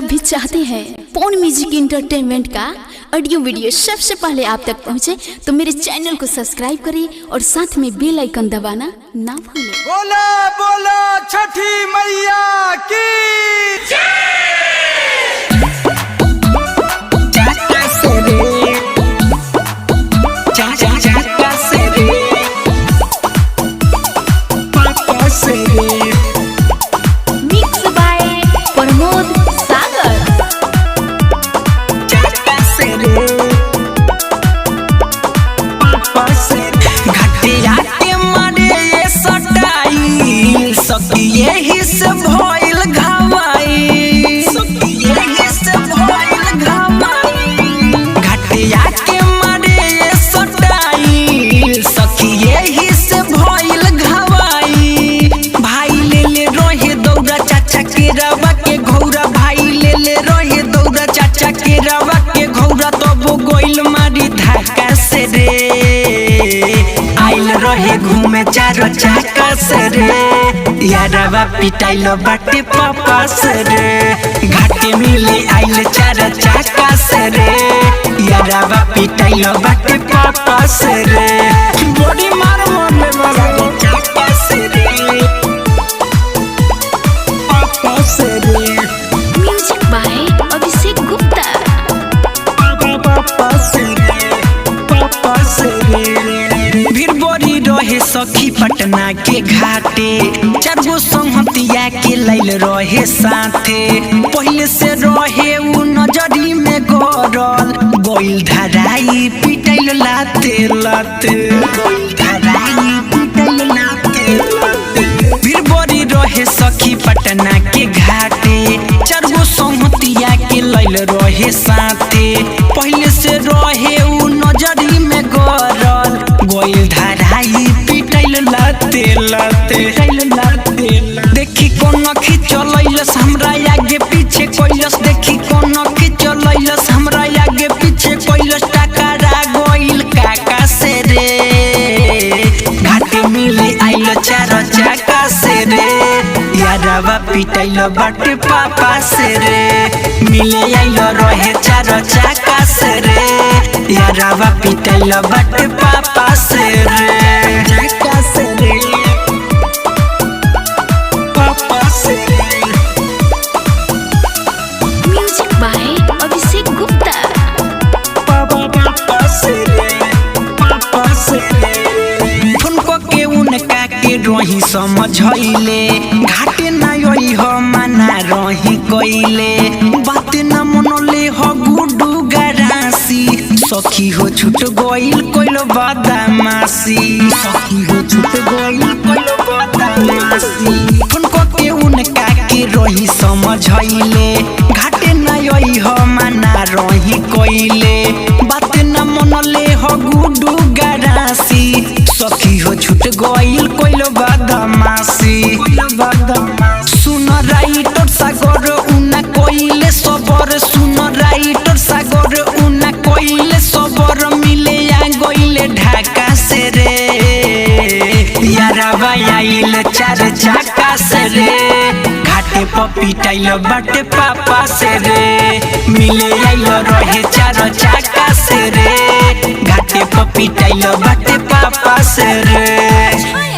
आप भी चाहते हैं पवन म्यूजिक एंटरटेनमेंट का ऑडियो वीडियो सबसे पहले आप तक पहुंचे, तो मेरे चैनल को सब्सक्राइब करें और साथ में बेल आइकन दबाना ना भूलें। बोला बोला छठी मैया की मिक्स बाय प्रमोद सागर। घटिया के मारे ये सटाई सकिए ही से भइल घावाई, सकिए ही से भइल घावाई। घटिया के मारे ये सटाई सकिए ही से भइल घावाई। भाई ले ले रहे दौड़ा चाचा के रवा के घौरा, भाई ले ले रहे दौड़ा चाचा के रवा के घौरा, तब वो गोइल मारी धाका से रे। आइल रहे घूमे चारो चाका से रे, यारवा पिटाइल बाटे पापा से रे। घाटे मिले आइल चारो चाका से रे, यारवा पिटाइल बाटे पापा से रे। बड़ी मार मरले वाला चाका से रे, पापा से रे। Music by Abhishek Gupta. पापा से रे, पापा से रे। भीड़ बड़ी रहे सखी पटना के घाटे, चारगो संहतिया के लैल रहे साथे। पहले से रहे उ नजरी में गरल, गोइल धराई पिटैल लाते लाते, गोइल धराई पिटैल लाते लाते। भीड़ बड़ी रहे सखी पटना के घाटे, चारगो संहतिया के लैल रहे साथे। पहले से रहे उ नजरी में गरल, गोइल धराई पिटैल लाते लाते लाते। देखी कोन खिचलैलस हमरा आगे पीछे कोइलस, देखी कोन खिचलैलस हमरा आगे पीछे कोइलस। टकरा गोइल काका से रे, घाटे मिले आइल चारो चाका से रे, यारवा पिटैल बाटे पापा से रे। मिले आइल रहे चारो चाका से रे, यारवा पिटैल बाटे पापा से रे। चाका से रे, पापा से रे। Music by Abhishek Gupta. पापा से रे, पापा से रे। फुनको के उनका के रही समझैले, घाटे ना यही हो मना रही कइले। बात ना मनले हो गुडू गरासी, सखी हो छूट गइल कोइलो बदमाशी, सखी हो छूट गइल कोइलो बदमाशी। फुनको के उनका के रही समझैले, घाटे ना यही हो मना रही कइले। बात ना मनले हो गुडू गरासी, सखी हो छूट गइल कोइलो बदमाशी। सुन राइटर सागर उना कोइले सबर, सुन राइटर सागर उना कोइले सबर। मिले आ गइले ढाका से रे, यारवा आइल चार चाका से रे। घाटे पिटाइल बाटे पापा से रे, मिले आइल रहे चार चाका से रे। घाटे पिटाइल बाटे पापा से रे।